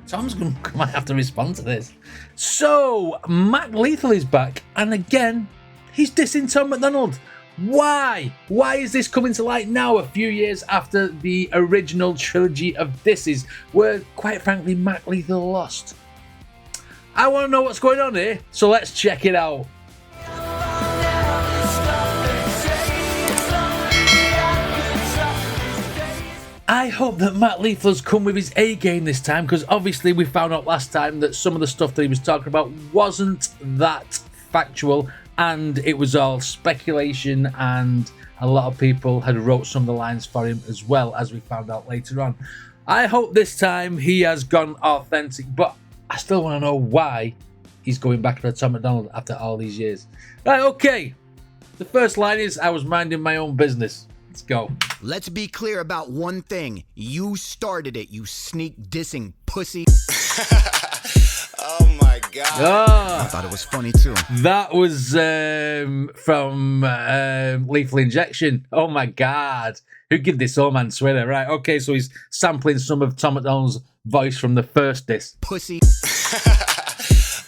Tom's going to might have to respond to this. So, Mac Lethal is back, and again, he's dissing Tom MacDonald. Why? Why is this coming to light now, a few years after the original trilogy of disses, where, quite frankly, Mac Lethal lost? I want to know what's going on here, so let's check it out. I hope that Mac Lethal's come with his A game this time, because obviously we found out last time that some of the stuff that he was talking about wasn't that factual, and it was all speculation, and a lot of people had wrote some of the lines for him as well, as we found out later on. I hope this time he has gone authentic, but I still want to know why he's going back to Tom MacDonald after all these years. Right, okay. The first line is, I was minding my own business. Let's go. Let's be clear about one thing. You started it, you sneak dissing pussy. Oh my God. Oh, I thought it was funny too. that was from Lethal Injection. Oh my God. Who give this old man Twitter? Right, okay, so he's sampling some of Tom MacDonald's voice from the first diss. Pussy.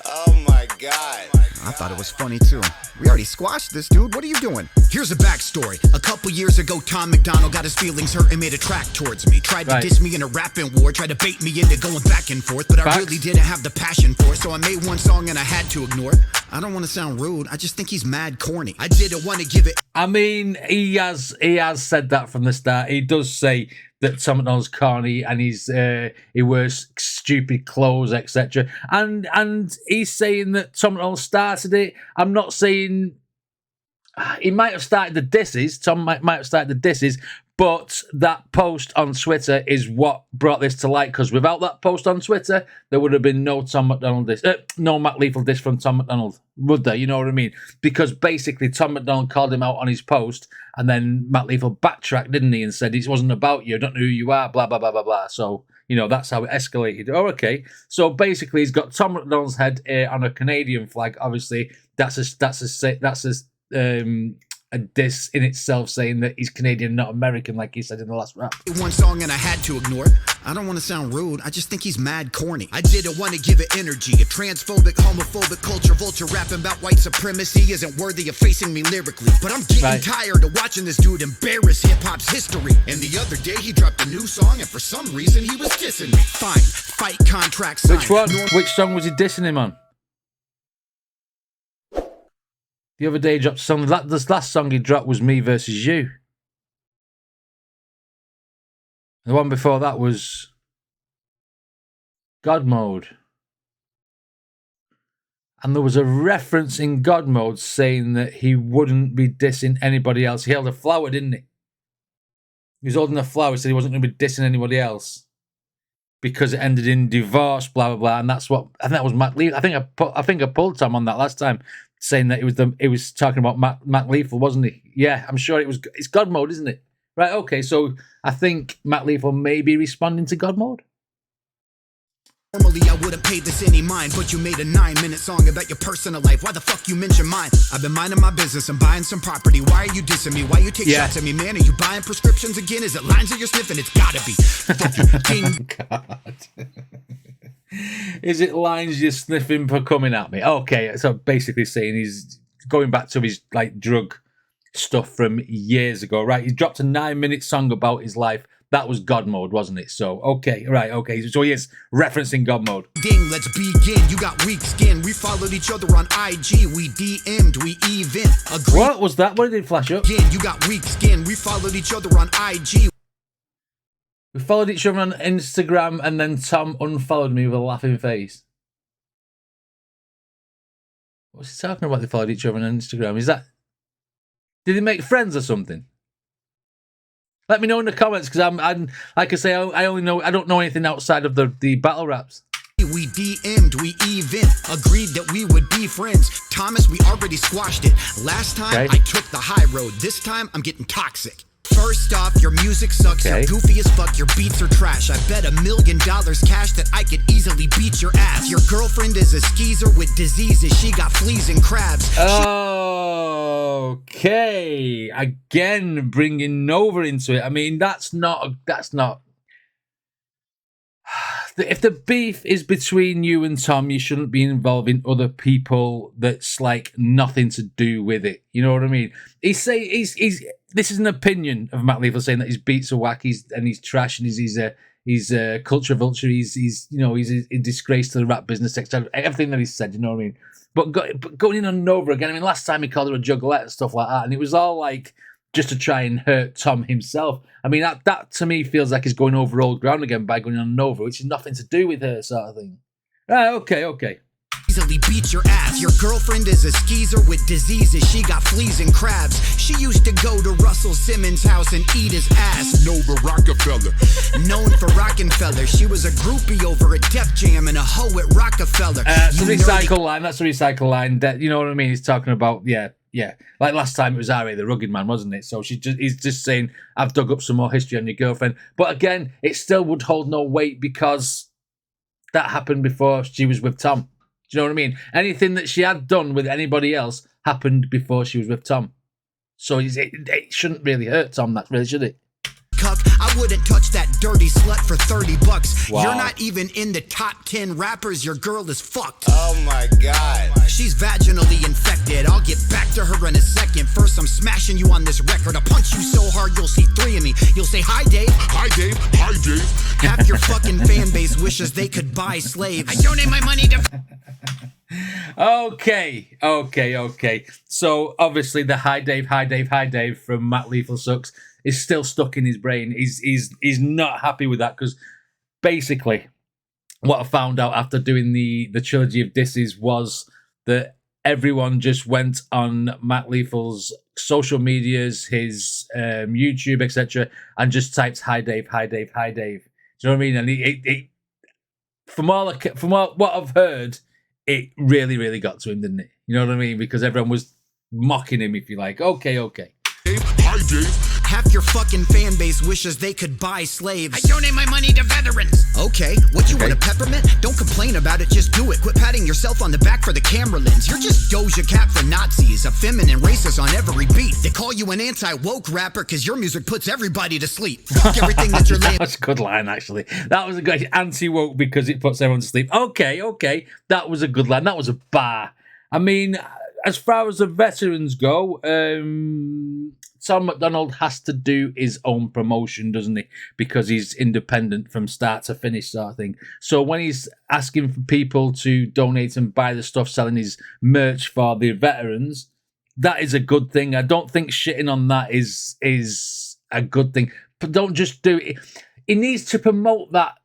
Oh my God. I thought it was funny too. We already squashed this, dude. What are you doing? Here's a backstory. A couple years ago, Tom MacDonald got his feelings hurt and made a track towards me. Tried to diss me in a rapping war, tried to bait me into going back and forth, but I really didn't have the passion for it, so I made one song and I had to ignore it. I don't want to sound rude. I just think he's mad corny. I didn't want to give it. I mean, he has said that from the start. He does say that Tom MacDonald's corny and he wears stupid clothes, etc. And he's saying that Tom MacDonald started it. I'm not saying he might have started the disses. Tom might have started the disses, but that post on Twitter is what brought this to light. Because without that post on Twitter, there would have been no Tom MacDonald diss, no Mac Lethal diss from Tom MacDonald, would there? You know what I mean? Because basically, Tom MacDonald called him out on his post, and then Mac Lethal backtracked, didn't he, and said it wasn't about you, I don't know who you are, blah blah blah blah blah. So you know that's how it escalated. Oh, okay. So basically, he's got Tom MacDonald's head on a Canadian flag. Obviously, that's a diss in itself, saying that he's Canadian, not American, like he said in the last rap. One song and I had to ignore it. I don't want to sound rude. I just think he's mad corny. I didn't want to give it energy. A transphobic, homophobic culture vulture rapping about white supremacy isn't worthy of facing me lyrically. But I'm getting tired of watching this dude embarrass hip-hop's history. And the other day he dropped a new song and for some reason he was dissing me. Fine, fight contract signed. Which one? Which song was he dissing him on? The other day he dropped a song. This last song he dropped was Me Versus You. The one before that was God Mode. And there was a reference in God Mode saying that he wouldn't be dissing anybody else. He held a flower, didn't he? He was holding a flower, said he wasn't going to be dissing anybody else because it ended in divorce, blah blah blah. And that's what I think that was Mac Lethal. I think I pulled Tom on that last time, saying that it was talking about Mac Lethal, wasn't he? Yeah, I'm sure it was. It's God Mode, isn't it? Right, okay, so I think Mac Lethal may be responding to God Mode. Normally I wouldn't pay this any mind, but you made a 9-minute song about your personal life. Why the fuck you mention mine? I've been minding my business and buying some property. Why are you dissing me? Why you take shots at me, man? Are you buying prescriptions again? Is it lines that you're sniffing? It's gotta be. God. Is it lines you're sniffing for coming at me? Okay, so basically saying he's going back to his drug stuff from years ago, right? He dropped a 9-minute song about his life. That was God Mode, wasn't it? So, okay, right, okay. So he is referencing God Mode. Ding, let's begin. You got weak skin. We followed each other on IG. We DM'd. We even agreed. What was that? What did it flash up? Again, you got weak skin. We followed each other on IG. We followed each other on Instagram, and then Tom unfollowed me with a laughing face. What's he talking about? They followed each other on Instagram. Is that... Did they make friends or something? Let me know in the comments, because I'm like I say, I don't know anything outside of the battle raps. We DM'd, we even agreed that we would be friends. Thomas, we already squashed it. Last time I took the high road. This time I'm getting toxic. First off, your music sucks, you're goofy as fuck, your beats are trash. I bet $1 million cash that I could easily beat your ass. Your girlfriend is a skeezer with diseases, she got fleas and crabs. Okay, again, bringing Nova into it. I mean, that's not... the beef is between you and Tom, you shouldn't be involving other people that's like nothing to do with it. You know what I mean? He's this is an opinion of Matt Lethal saying that his beats are whack, he's trash, and he's a culture vulture. He's a disgrace to the rap business, everything that he said. You know what I mean? But going in and over again. I mean, last time he called her a juggalette and stuff like that, and it was all like just to try and hurt Tom himself. I mean, that to me feels like he's going over old ground again by going on and over, which is nothing to do with her, sort of thing. Okay. Easily beat your ass. Your girlfriend is a skeezer with diseases. She got fleas and crabs. She used to go to Russell Simmons' house and eat his ass. Nova Rockefeller. Known for Rockefeller. She was a groupie over a Def Jam and a hoe at Rockefeller. That's a recycle line. That's a recycle line. You know what I mean? He's talking about, yeah. Like last time it was R.A. the Rugged Man, wasn't it? So he's just saying, I've dug up some more history on your girlfriend. But again, it still would hold no weight because that happened before she was with Tom. Do you know what I mean? Anything that she had done with anybody else happened before she was with Tom. So it shouldn't really hurt Tom, that really, should it? Cuck, I wouldn't touch that dirty slut for $30. Wow. You're not even in the top 10 rappers. Your girl is fucked. Oh my God. She's vaginally infected. I'll get back to her in a second. First, I'm smashing you on this record. I'll punch you so hard you'll see three of me. You'll say, hi, Dave. Hi, Dave. Hi, Dave. Half your fucking fan base wishes they could buy slaves. I donate my money to... Okay. So obviously the hi Dave from Matt Lethal Sucks is still stuck in his brain. He's not happy with that because basically what I found out after doing the trilogy of disses was that everyone just went on Matt Lethal's social medias, his YouTube, etc., and just typed hi Dave. Do you know what I mean? And it from what I've heard, it really, really got to him, didn't it? You know what I mean? Because everyone was mocking him, if you like. Okay. Dave. Hi, Dave. Half your fucking fan base wishes they could buy slaves. I donate my money to veterans. Okay, what you want, a peppermint? Don't complain about it, just do it. Quit patting yourself on the back for the camera lens. You're just Doja Cat for Nazis, a feminine racist on every beat. They call you an anti-woke rapper because your music puts everybody to sleep. Fuck everything that you're laying. That's a good line, actually. That was a good anti-woke because it puts everyone to sleep. Okay. That was a good line. That was a bar. I mean, as far as the veterans go, Tom MacDonald has to do his own promotion, doesn't he? Because he's independent from start to finish, sort of thing. So when he's asking for people to donate and buy the stuff, selling his merch for the veterans, that is a good thing. I don't think shitting on that is a good thing. But don't just do it. He needs to promote that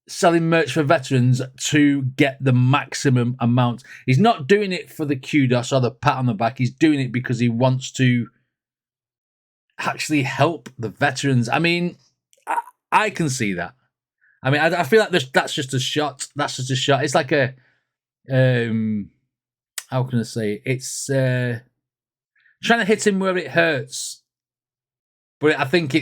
selling merch for veterans to get the maximum amount. He's not doing it for the kudos or the pat on the back. He's doing it because he wants to actually help the veterans. I mean, I can see that. I mean, I feel like that's just a shot. That's just a shot. It's like a, how can I say? It's trying to hit him where it hurts. But I think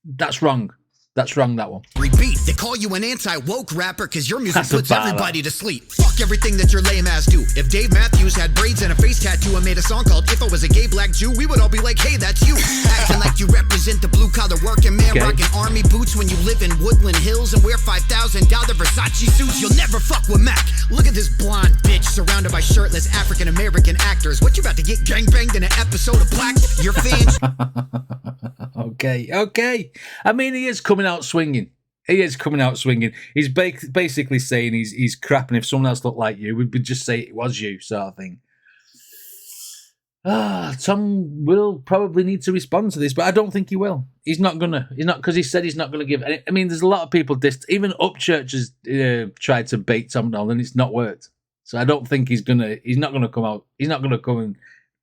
that's wrong. That's wrong, that one. Repeat, they call you an anti-woke rapper because your music puts everybody to sleep. Fuck everything that your lame ass do. If Dave Matthews had braids and a face tattoo and made a song called If I Was a Gay Black Jew, we would all be like, hey, that's you. Acting like you represent the blue-collar working man, rocking army boots when you live in Woodland Hills and wear $5,000 Versace suits. You'll never fuck with Mac. Look at this blonde bitch surrounded by shirtless African-American actors. What, you about to get gangbanged in an episode of Black? Your fans... Okay. I mean, he is coming out swinging. He's basically saying he's crap, and if someone else looked like you, we would just say it was you, sort of thing. Tom will probably need to respond to this, but I don't think he will. He's not, because he said he's not gonna give any. I mean, there's a lot of people even Upchurch has tried to bait Tom MacDonald, and it's not worked. So I don't think he's not gonna come out. He's not gonna come and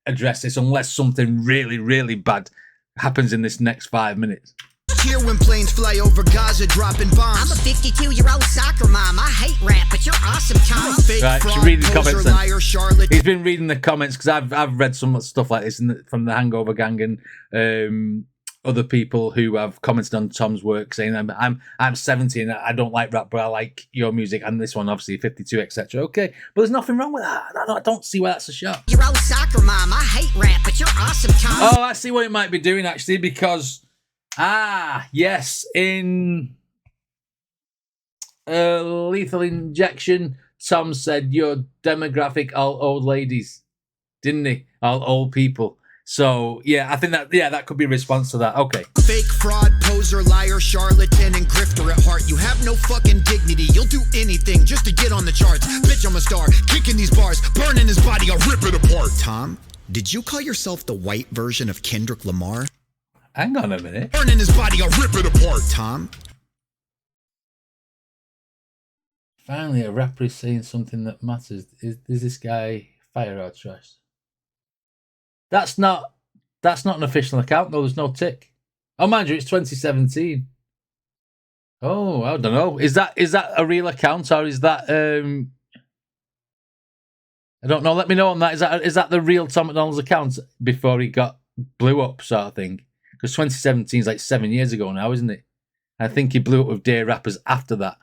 address this unless something really, really bad happens in this next 5 minutes. Cheer when planes fly over Gaza dropping bombs. I'm a 52-year-old soccer mom. I hate rap, but you're awesome, Tom. Right, fraud, read the comments then. Liar, Charlotte. He's been reading the comments because I've read some stuff like this from the Hangover Gang and other people who have commented on Tom's work saying I'm 70 and I don't like rap, but I like your music, and this one obviously 52, etc. Okay, but there's nothing wrong with that. I don't see why that's a shot. Your old soccer mom. I hate rap, but you're awesome, Tom. Oh, I see what it might be doing actually, because yes, in Lethal Injection. Tom said your demographic all old ladies, didn't he? All old people. So yeah, I think that could be a response to that. Okay. Fake, fraud, poser, liar, charlatan, and grifter at heart. You have no fucking dignity. You'll do anything just to get on the charts. Bitch, I'm a star. Kicking these bars, burning his body, I'll rip it apart. Tom, did you call yourself the white version of Kendrick Lamar? Hang on a minute. Burning his body, I'll rip it apart. Tom. Finally, a rapper is saying something that matters. Is this guy fire or trash? That's not an official account though. There's no tick. Oh, mind you, it's 2017. Oh, I don't know. Is that a real account or is that I don't know. Let me know on that. Is that the real Tom MacDonald's account before he got blew up, sort of thing? Because 2017 is like 7 years ago now, isn't it? I think he blew up with Day Rappers after that.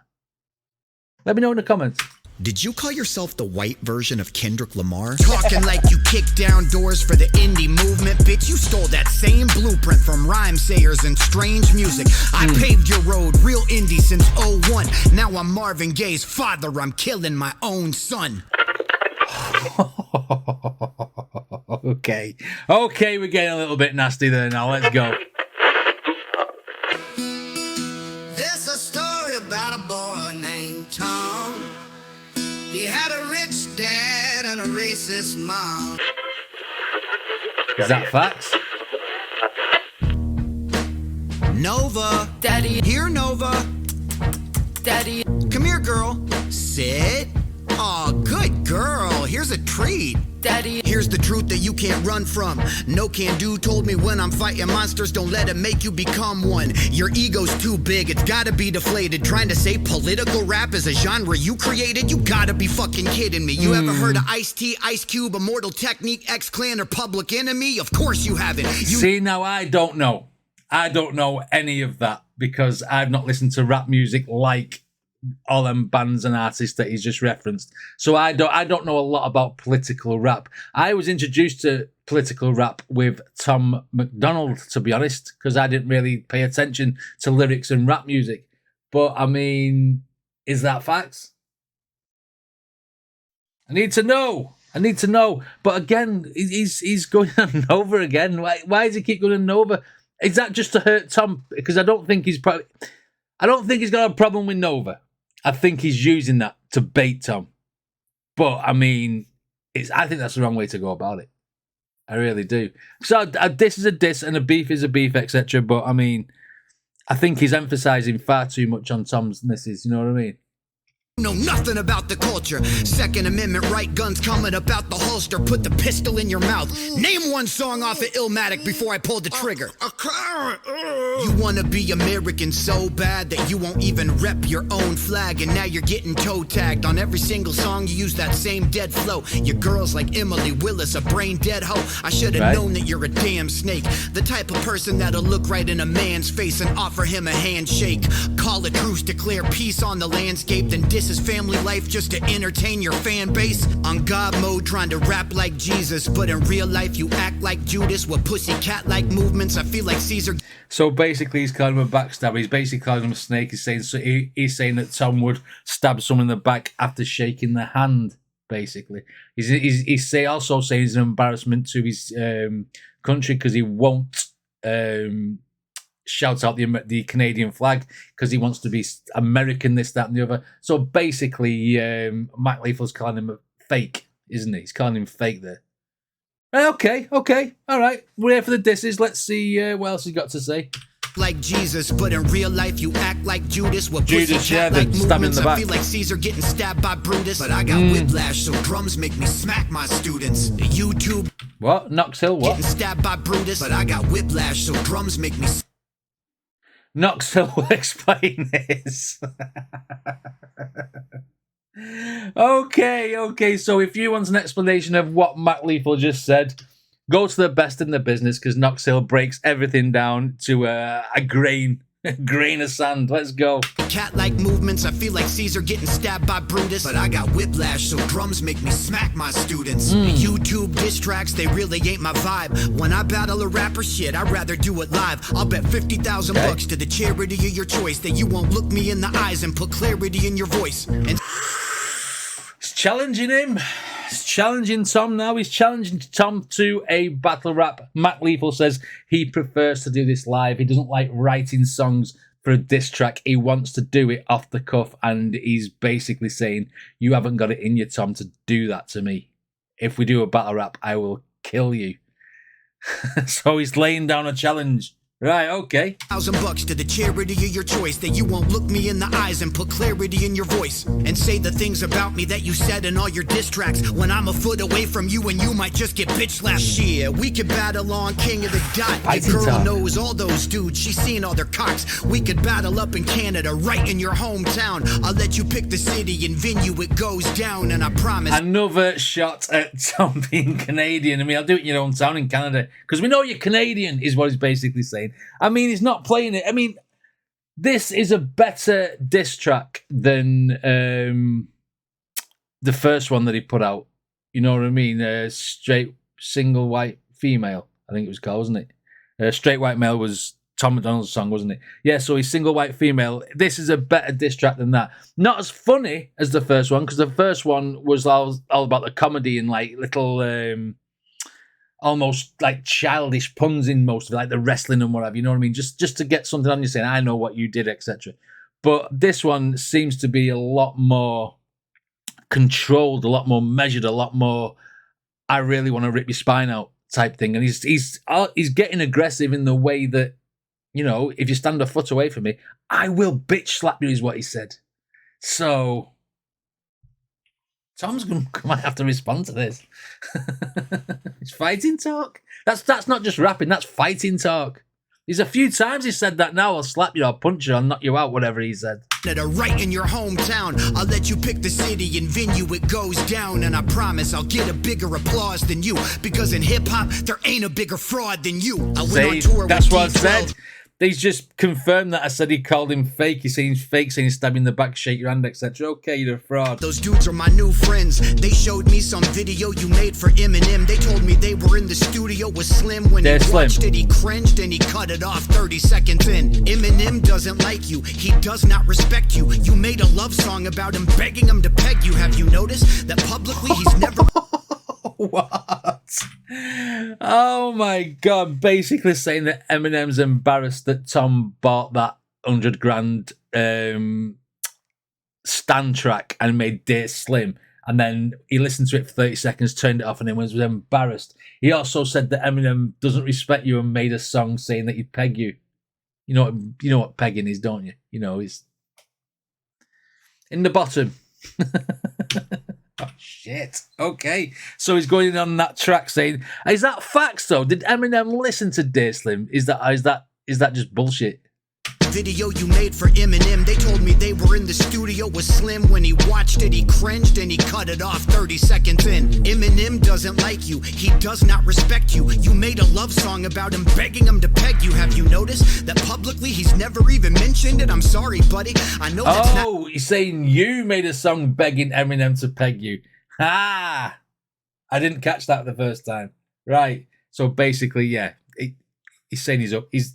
Let me know in the comments. Did you call yourself the white version of Kendrick Lamar? Talking like you kicked down doors for the indie movement. Bitch, you stole that same blueprint from rhyme sayers and strange music. I paved your road, real indie since 01. Now I'm Marvin Gaye's father. I'm killing my own son. Okay, we're getting a little bit nasty there now. Let's go. There's a story about a boy named Tom. He had a rich dad and a racist mom. Is that facts? Nova. Daddy. Here, Nova. Daddy. Come here, girl. Sit. Aw, good girl. Here's a treat. Daddy. Here's the truth that you can't run from. No can do told me when I'm fighting monsters, don't let it make you become one. Your ego's too big, it's gotta be deflated. Trying to say political rap is a genre you created? You gotta be fucking kidding me. You ever heard of Ice-T, Ice Cube, Immortal Technique, X-Clan, or Public Enemy? Of course you haven't. See, now I don't know. I don't know any of that because I've not listened to rap music like all them bands and artists that he's just referenced. So I don't know a lot about political rap. I was introduced to political rap with Tom MacDonald, to be honest, because I didn't really pay attention to lyrics and rap music. But I mean, is that facts? I need to know. But again, he's going on Nova again. Why does he keep going on Nova? Is that just to hurt Tom? Because I don't think he's got a problem with Nova. I think he's using that to bait Tom. But I mean, I think that's the wrong way to go about it. I really do. So a diss is a diss and a beef is a beef, etc. But I mean, I think he's emphasizing far too much on Tom's misses. You know what I mean? Know nothing about the culture. Second Amendment right, guns coming about the holster. Put the pistol in your mouth. Name one song off of Illmatic before I pull the trigger. You wanna be American so bad that you won't even rep your own flag, and now you're getting toe tagged on every single song. You use that same dead flow. Your girl's like Emily Willis, a brain dead hoe. I should have known that you're a damn snake. The type of person that'll look right in a man's face and offer him a handshake. Call a truce, declare peace on the landscape, then diss his family life just to entertain your fan base. On God mode, trying to rap like Jesus, but in real life you act like Judas with pussycat-like movements. I feel like Caesar. So basically, he's calling him a backstabber. He's basically calling him a snake. He's saying that Tom would stab someone in the back after shaking the hand. Basically, he's also saying he's an embarrassment to his country because he won't shout out the Canadian flag because he wants to be American, this, that, and the other. So basically, Mac Lethal's calling him a fake, isn't he? He's calling him fake there. Okay, all right. We're here for the disses. Let's see what else he's got to say. Like Jesus, but in real life you act like Judas with Judas, yeah, like the stab in the back. I feel like Caesar getting stabbed by Brutus, but I got whiplash, so drums make me smack my students. YouTube. What? Knox Hill, what? Getting stabbed by Brutus, but I got whiplash, so drums make me. Knox Hill will explain this. Okay. So if you want an explanation of what Mac Lethal just said, go to the best in the business because Knox Hill breaks everything down to a grain Grain of sand. Let's go. Cat-like movements, I feel like Caesar getting stabbed by Brutus. But I got whiplash, so drums make me smack my students. YouTube diss tracks, they really ain't my vibe. When I battle a rapper, shit, I'd rather do it live. I'll bet 50,000 bucks to the charity of your choice that you won't look me in the eyes and put clarity in your voice. And He's challenging him. He's challenging Tom now. He's challenging Tom to a battle rap. Mac Lethal says he prefers to do this live. He doesn't like writing songs for a diss track. He wants to do it off the cuff, and he's basically saying, you haven't got it in you, Tom, to do that to me. If we do a battle rap, I will kill you. So he's laying down a challenge. Right, okay. $1,000 to the charity of your choice that you won't look me in the eyes and put clarity in your voice and say the things about me that you said in all your diss tracks when I'm a foot away from you and you might just get bitch slapped. Shit, we could battle on King of the Dot. Your girl knows all those dudes, she's seen all their cocks. We could battle up in Canada, right in your hometown. I'll let you pick the city and venue it goes down, and I promise. Another shot at Tom being Canadian. I mean, I'll do it in your hometown in Canada because we know you're Canadian, is what he's basically saying. I mean, he's not playing it. I mean, this is a better diss track than the first one that he put out. You know what I mean? Straight single white female, I think it was called, wasn't it? Straight white male was Tom MacDonald's song, wasn't it? Yeah, so he's single white female. This is a better diss track than that. Not as funny as the first one, because the first one was all about the comedy and like little... almost like childish puns in most of it, like the wrestling and whatever, you know what I mean? Just to get something on you saying, I know what you did, etc. But this one seems to be a lot more controlled, a lot more measured, a lot more, I really want to rip your spine out type thing. And he's getting aggressive in the way that, you know, if you stand a foot away from me, I will bitch slap you, is what he said. So... Tom's might have to respond to this. It's fighting talk. That's not just rapping, that's fighting talk. There's a few times he said that now. I'll slap you, I'll punch you, I'll knock you out, whatever he said. Right in your hometown, I'll let you pick the city and venue it goes down, and I promise I'll get a bigger applause than you, because in hip-hop, there ain't a bigger fraud than you. I went on tour that's with what I said. He's just confirmed that I said he called him fake. He's saying he's fake, saying he's stabbing in the back, shake your hand, etc. Okay, you're a fraud. Those dudes are my new friends. They showed me some video you made for Eminem. They told me they were in the studio with Slim. When he watched it, he cringed and he cut it off 30 seconds in. Eminem doesn't like you. He does not respect you. You made a love song about him, begging him to peg you. Have you noticed that publicly he's never... What? Oh my God. Basically saying that Eminem's embarrassed that Tom bought that $100,000 stand track and made Date Slim. And then he listened to it for 30 seconds, turned it off, and then was embarrassed. He also said that Eminem doesn't respect you and made a song saying that he'd peg you. You know what pegging is, don't you? You know, he's in the bottom. Oh, shit. Okay. So he's going on that track saying, is that facts though? Did Eminem listen to Date Slim? Is that just bullshit? Video you made for Eminem. They told me they were in the studio with Slim. When he watched it, he cringed and he cut it off 30 seconds in. Eminem doesn't like you. He does not respect you. You made a love song about him, begging him to peg you. Have you noticed that publicly he's never even mentioned it? I'm sorry, buddy. I know that's not... Oh, he's saying you made a song begging Eminem to peg you. Ah! I didn't catch that the first time. Right. So basically, yeah, he's saying he's up his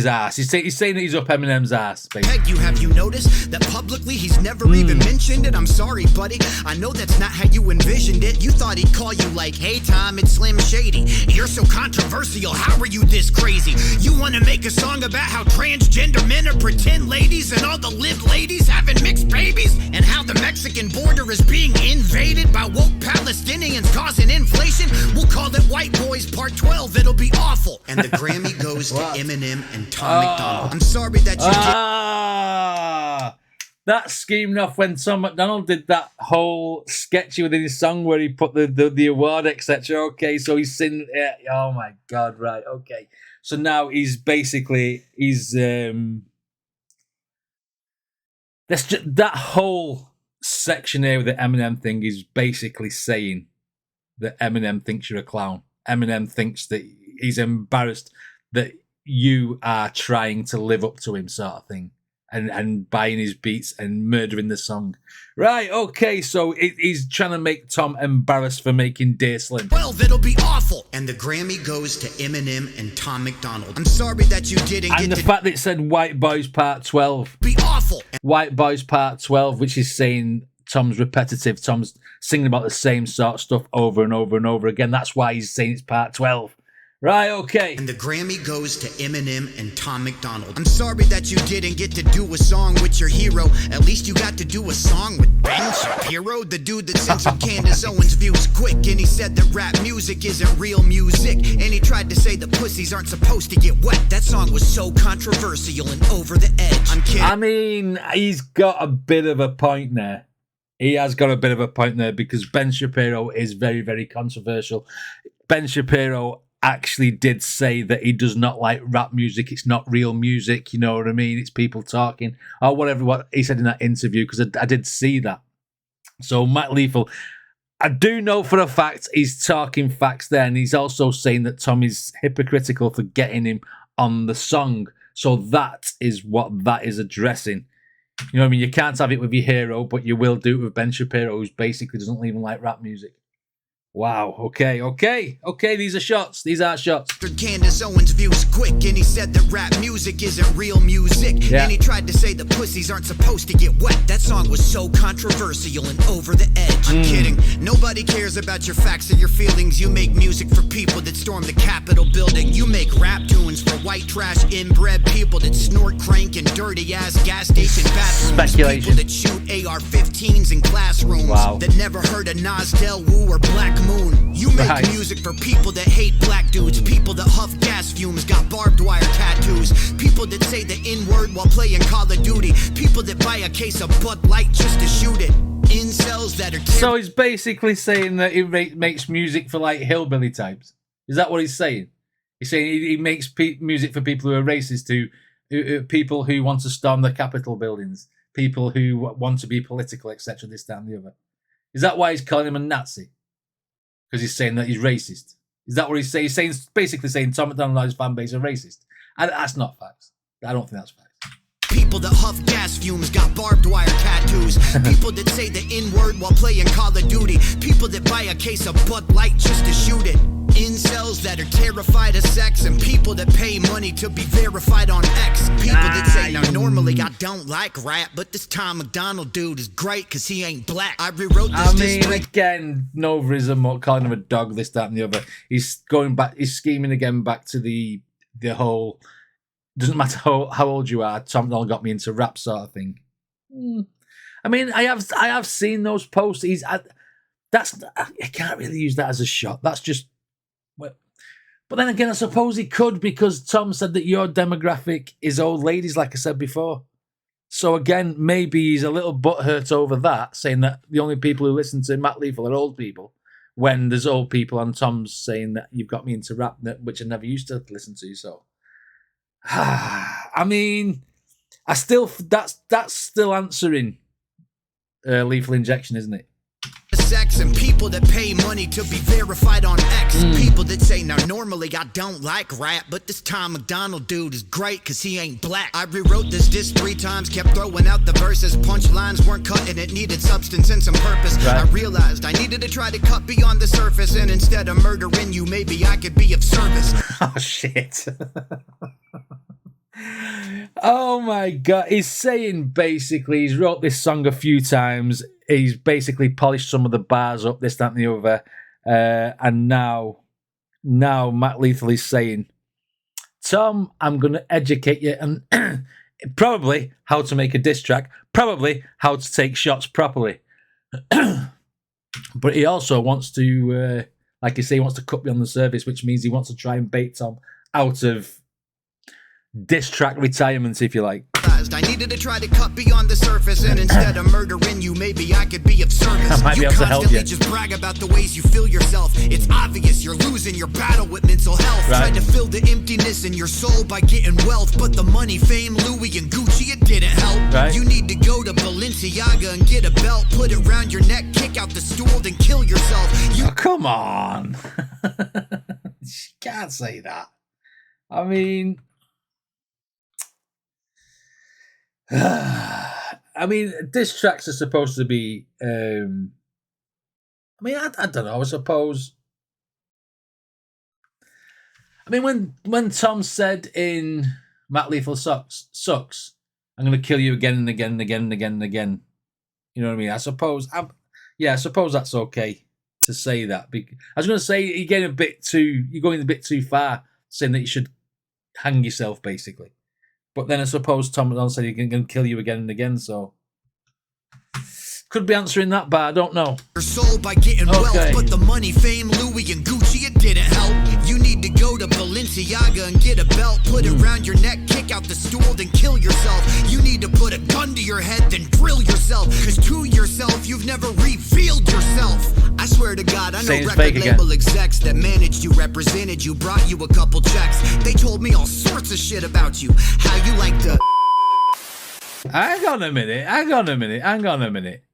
ass. He's saying that he's up Eminem's ass, basically. Peg you, have you noticed that publicly he's never even mentioned it? I'm sorry, buddy. I know that's not how you envisioned it. You thought he'd call you like, hey, Tom, it's Slim Shady. You're so controversial. How are you this crazy? You want to make a song about how transgender men are pretend ladies and all the live ladies having mixed babies? And how the Mexican border is being invaded by woke Palestinians causing inflation? We'll call it White Boys Part 12. It'll be awful. And the Grammy goes to Eminem and Tom MacDonald. I'm sorry that you that schemed off when Tom MacDonald did that whole sketchy within his song where he put the award, etc. Okay, so he's seen oh my God, right, okay. So now he's basically that whole section here with the Eminem thing is basically saying that Eminem thinks you're a clown. Eminem thinks that he's embarrassed that you are trying to live up to him, sort of thing, and buying his beats and murdering the song. Right, okay, so he's trying to make Tom embarrassed for making Dear Slim. 12, it'll be awful. And the Grammy goes to Eminem and Tom MacDonald. I'm sorry that you didn't And get the fact that it said White Boys Part 12. be awful. White Boys Part 12, which is saying Tom's repetitive. Tom's singing about the same sort of stuff over and over and over again. That's why he's saying it's Part 12. Right, okay. And the Grammy goes to Eminem and Tom MacDonald. I'm sorry that you didn't get to do a song with your hero. At least you got to do a song with Ben Shapiro, the dude that censored Candace Owens' views quick. And he said that rap music isn't real music. And he tried to say that pussies aren't supposed to get wet. That song was so controversial and over the edge. I'm kidding. I mean, he's got a bit of a point there. He has got a bit of a point there because Ben Shapiro is very, very controversial. Ben Shapiro actually did say that he does not like rap music. It's not real music, you know what I mean? It's people talking or whatever what he said in that interview, because I did see that. So Matt Lethal, I do know for a fact he's talking facts there, and he's also saying that Tom is hypocritical for getting him on the song. So that is what that is addressing. You know what I mean? You can't have it with your hero, but you will do it with Ben Shapiro, who basically doesn't even like rap music. Wow, okay. These are shots. These are shots. Candace Owens' views quick, and he said that rap music isn't real music. Yeah. And he tried to say that pussies aren't supposed to get wet. That song was so controversial and over the edge. I'm kidding. Nobody cares about your facts or your feelings. You make music for people that storm the Capitol building. You make rap tunes for white trash inbred people that snort crank in dirty ass gas station bathrooms. Speculation. People that shoot AR-15s in classrooms. Wow. That never heard of Nas Del Woo or Black Moon. You make Right. music for people that hate black dudes, people that huff gas fumes, got barbed wire tattoos, people that say the N-word while playing Call of Duty, people that buy a case of Bud Light just to shoot it, incels that are So he's basically saying that he makes music for like hillbilly types. Is that what he's saying? He's saying he makes music for people who are racist, who people who want to storm the Capitol buildings, people who want to be political, etc. This, that, and the other. Is that why he's calling him a Nazi? Because he's saying that he's racist. Is that what he's saying? He's saying, basically saying Tom MacDonald and his fan base are racist. And that's not facts. I don't think that's facts. people that huff gas fumes, got barbed wire tattoos, people that say the N-word while playing Call of Duty, people that buy a case of Bud Light just to shoot it, incels that are terrified of sex, and people that pay money to be verified on X, people that say, now normally I don't like rap, but this Tom MacDonald dude is great because he ain't black. I rewrote this again, Nova is calling him a dog, this, that, and the other. He's going back, he's scheming again back to the whole, doesn't matter how old you are, Tom MacDonald got me into rap sort of thing. I mean, I have seen those posts. I can't really use that as a shot. That's just, but then again, I suppose he could, because Tom said that your demographic is old ladies, like I said before. So again, maybe he's a little butthurt over that, saying that the only people who listen to Matt Lethal are old people, when there's old people on Tom's saying that you've got me into rap, which I never used to listen to. So, I mean, that's still answering Lethal Injection, isn't it? Sex, and people that pay money to be verified on X, people that say, now normally I don't like rap, but this Tom MacDonald dude is great because he ain't black. I rewrote this disc 3 times, kept throwing out the verses, punchlines weren't cut and it needed substance and some purpose. Right. I realized I needed to try to cut beyond the surface, and instead of murdering you, maybe I could be of service. Oh shit. Oh my god, he's saying basically he's wrote this song a few times, he's basically polished some of the bars up, this, that, and the other, and now Matt Lethal is saying, Tom, I'm going to educate you, and probably how to make a diss track, probably how to take shots properly. But he also wants to, like you say, he wants to cut beyond the surface, which means he wants to try and bait Tom out of diss track retirement, if you like. I needed to try to cut beyond the surface, and instead of murdering you, maybe I could be of service. I might be able to help you. Just brag about the ways you feel yourself. It's obvious you're losing your battle with mental health. Right. Tried to fill the emptiness in your soul by getting wealth, but the money, fame, Louis, and Gucci, it didn't help. Right. You need to go to Balenciaga and get a belt, put it around your neck, kick out the stool, then kill yourself. Oh, come on. You can't say that. I mean, I mean, diss tracks are supposed to be. I mean, I don't know. I suppose. I mean, when Tom said in Matt Lethal sucks, I'm going to kill you again and again and again and again and again. You know what I mean? I suppose. I suppose that's okay to say that. I was going to say you're going a bit too far, saying that you should hang yourself, basically. But then I suppose Tom MacDonald said he's going to kill you again and again, so could be answering that, but I don't know. Your soul by getting wealth, but the money, fame, Louis and Gucci, it didn't help. You need to go to Balenciaga and get a belt, put it around your neck, kick out the stool, then kill yourself. You need to put a gun to your head, then drill yourself. Cause to yourself, you've never revealed yourself. I swear to God, I know record label execs that managed you, represented you, brought you a couple checks. They told me all sorts of shit about you. How you like to... Hang on a minute.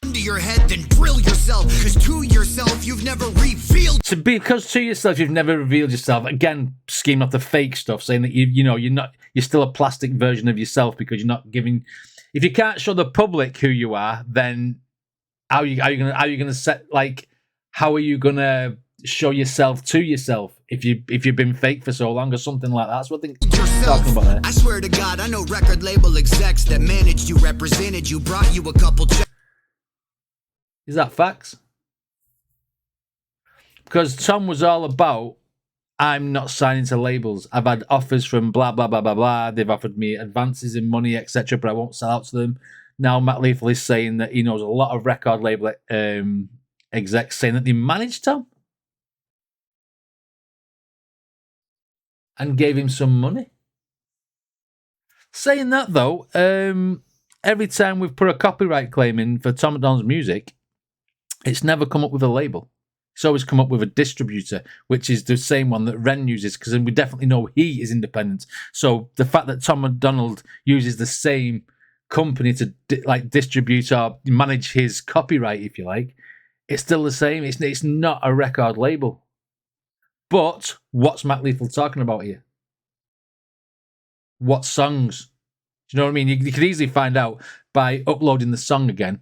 To your head, then drill yourself. Because to yourself, you've never revealed. Because to yourself, you've never revealed yourself. Again, scheming off the fake stuff, saying that you're still a plastic version of yourself because you're not giving. If you can't show the public who you are, then how are you gonna set, like, how are you gonna show yourself to yourself if you've been fake for so long or something like that? That's what they're talking about there. I swear to God, I know record label execs that managed you, represented you, brought you a couple checks. Is that facts? Because Tom was all about, I'm not signing to labels. I've had offers from blah, blah, blah, blah, blah. They've offered me advances in money, etc., but I won't sell out to them. Now Matt Lethal is saying that he knows a lot of record label execs saying that they managed Tom and gave him some money. Saying that, though, every time we've put a copyright claim in for Tom MacDonald's music, it's never come up with a label. It's always come up with a distributor, which is the same one that Ren uses, because we definitely know he is independent. So the fact that Tom MacDonald uses the same company to distribute or manage his copyright, if you like, it's still the same. It's not a record label. But what's Matt Lethal talking about here? What songs? Do you know what I mean? You could easily find out by uploading the song again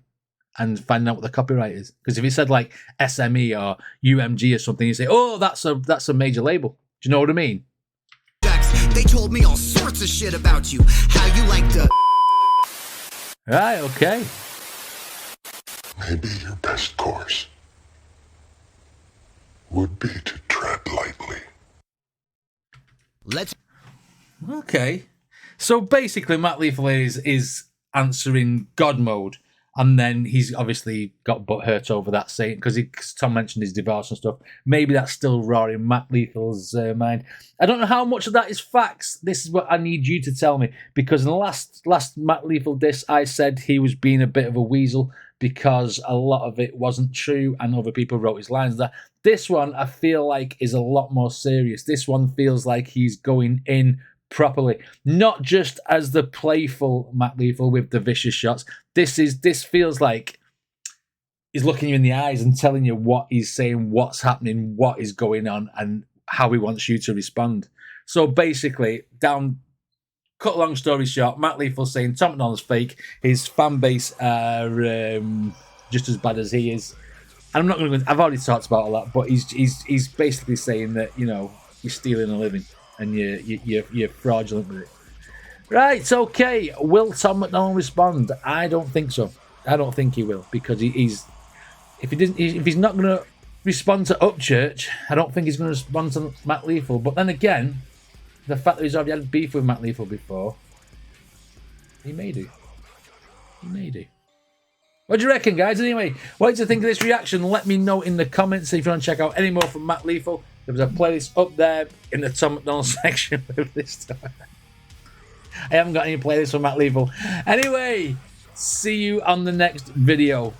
and find out what the copyright is. Because if he said like SME or UMG or something, you say, oh, that's a major label. Do you know what I mean? They told me all sorts of shit about you. How you like to... Right, okay. Maybe your best course would be to tread lightly. Let's... Okay. So basically, Matt Lethal is answering God mode. And then he's obviously got butthurt over that, saying, because Tom mentioned his divorce and stuff. Maybe that's still raw in Matt Lethal's mind. I don't know how much of that is facts. This is what I need you to tell me. Because in the last Matt Lethal diss, I said he was being a bit of a weasel because a lot of it wasn't true and other people wrote his lines there. This one, I feel like, is a lot more serious. This one feels like he's going in properly, not just as the playful Matt Lethal with the vicious shots. This feels like he's looking you in the eyes and telling you what he's saying, what's happening, what is going on, and how he wants you to respond. So basically, cut long story short, Matt Lethal saying Tom MacDonald's fake. His fan base are just as bad as he is. And I'm not going to. I've already talked about all that, but he's basically saying that, you know, you're stealing a living and you're fraudulent with it. Right, okay. Will Tom MacDonald respond? I don't think so. I don't think he will, because if he's not going to respond to Upchurch, I don't think he's going to respond to Matt Lethal. But then again, the fact that he's already had beef with Matt Lethal before, he may do. What do you reckon, guys? Anyway, what did you think of this reaction? Let me know in the comments if you want to check out any more from Matt Lethal. There was a playlist up there in the Tom MacDonald section with this stuff. I haven't got any playlists for Matt Lethal. Anyway, see you on the next video.